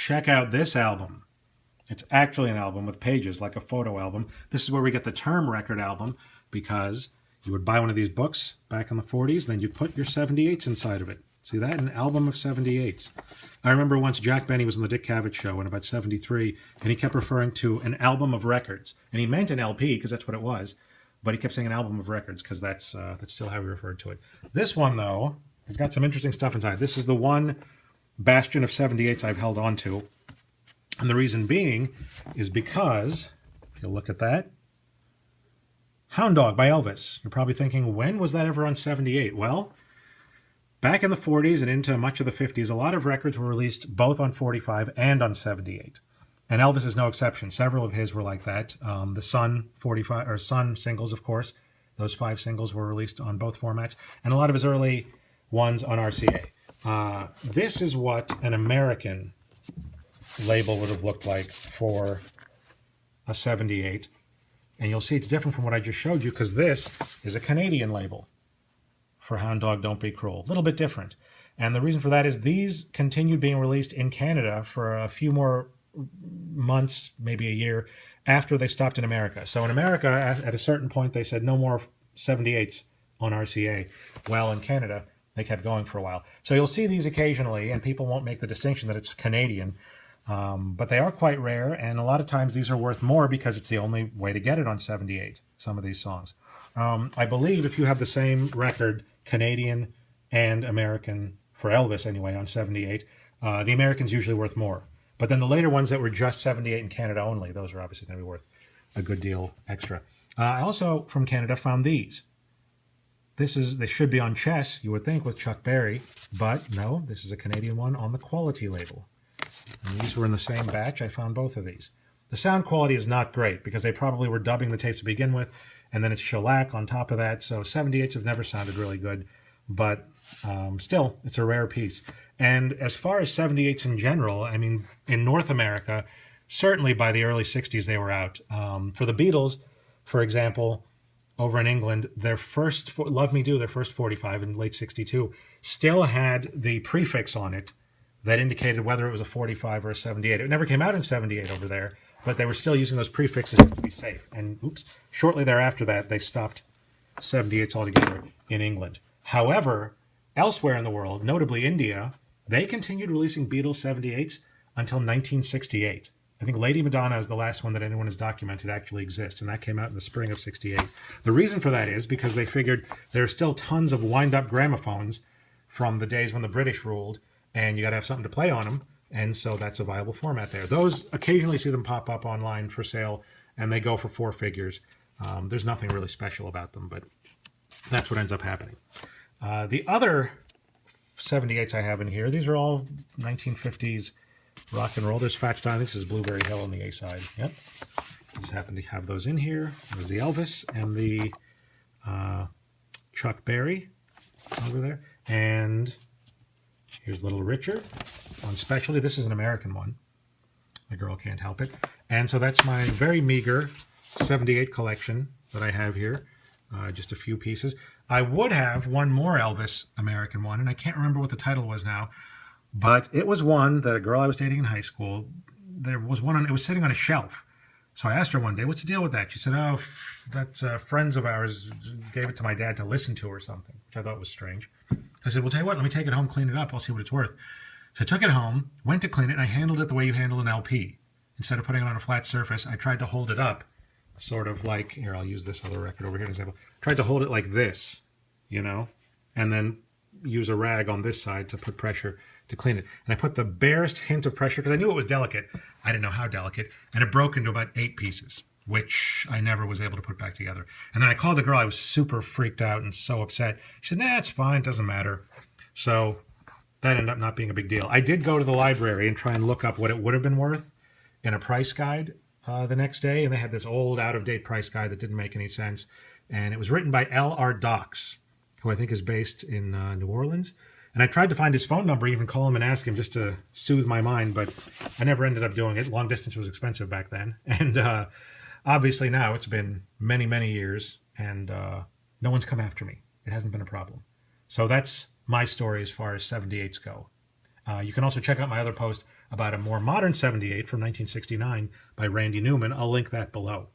check out this album. It's actually an album with pages, like a photo album. This is where we get the term record album, because you would buy one of these books back in the 40s, then you'd put your 78s inside of it. See that? An album of 78s. I remember once Jack Benny was on the Dick Cavett show in about 73, and he kept referring to an album of records. And he meant an LP, because that's what it was, but he kept saying an album of records, because that's still how we referred to it. This one, though, has got some interesting stuff inside. This is the one bastion of 78s I've held on to. And the reason being is because, if you look at that, Hound Dog by Elvis. You're probably thinking, when was that ever on 78? Well, back in the 40s and into much of the 50s, a lot of records were released both on 45 and on 78. And Elvis is no exception. Several of his were like that. The Sun 45 or Sun singles, of course. Those 5 singles were released on both formats. And a lot of his early ones on RCA. This is what an American label would have looked like for a 78. And you'll see it's different from what I just showed you, because this is a Canadian label for Hound Dog Don't Be Cruel. A little bit different. And the reason for that is these continued being released in Canada for a few more months, maybe a year, after they stopped in America. So in America, at a certain point, they said no more 78s on RCA. Well, in Canada, they kept going for a while. So you'll see these occasionally, and people won't make the distinction that it's Canadian. But they are quite rare, and a lot of times these are worth more because it's the only way to get it on 78, some of these songs. I believe if you have the same record, Canadian and American, for Elvis anyway, on 78, the American's usually worth more. But then the later ones that were just 78 in Canada only, those are obviously going to be worth a good deal extra. I also, from Canada, found these. They should be on Chess, you would think, with Chuck Berry, but no, this is a Canadian one on the Quality label. And these were in the same batch. I found both of these. The sound quality is not great because they probably were dubbing the tapes to begin with, and then it's shellac on top of that. So 78s have never sounded really good, but still, it's a rare piece. And as far as 78s in general, I mean, in North America, certainly by the early 60s they were out. For the Beatles, for example, over in England, their first Love Me Do, their first 45 in late 62, still had the prefix on it that indicated whether it was a 45 or a 78. It never came out in 78 over there, but they were still using those prefixes just to be safe. And shortly thereafter that, they stopped 78s altogether in England. However, elsewhere in the world, notably India, they continued releasing Beatles 78s until 1968. I think Lady Madonna is the last one that anyone has documented actually exists, and that came out in the spring of 68. The reason for that is because they figured there are still tons of wind-up gramophones from the days when the British ruled, and you got to have something to play on them, and so that's a viable format there. Those, occasionally see them pop up online for sale, and they go for 4 figures. There's nothing really special about them, but that's what ends up happening. The other 78s I have in here, these are all 1950s rock and roll. There's Fats Domino. This is Blueberry Hill on the A side. Yep. I just happen to have those in here. There's the Elvis and the Chuck Berry over there. And here's Little Richard on Specialty. This is an American one. The girl can't help it. And so that's my very meager 78 collection that I have here. Just a few pieces. I would have one more Elvis American one, and I can't remember what the title was now, but it was one that a girl I was dating in high school, there was one, it was sitting on a shelf. So I asked her one day, what's the deal with that? She said, oh, that's friends of ours gave it to my dad to listen to or something, which I thought was strange. I said, well, tell you what, let me take it home, clean it up. I'll see what it's worth. So I took it home, went to clean it, and I handled it the way you handle an LP. Instead of putting it on a flat surface, I tried to hold it up, sort of like, here, I'll use this other record over here as an example. Tried to hold it like this, you know, and then use a rag on this side to put pressure to clean it. And I put the barest hint of pressure, because I knew it was delicate. I didn't know how delicate. And it broke into about 8 pieces, which I never was able to put back together. And then I called the girl. I was super freaked out and so upset. She said, nah, it's fine. It doesn't matter. So that ended up not being a big deal. I did go to the library and try and look up what it would have been worth in a price guide the next day. And they had this old out-of-date price guide that didn't make any sense. And it was written by L.R. Dox, who I think is based in New Orleans. And I tried to find his phone number, even call him and ask him just to soothe my mind, but I never ended up doing it. Long distance was expensive back then. And obviously now it's been many, many years, and no one's come after me. It hasn't been a problem. So that's my story as far as 78s go. You can also check out my other post about a more modern 78 from 1969 by Randy Newman. I'll link that below.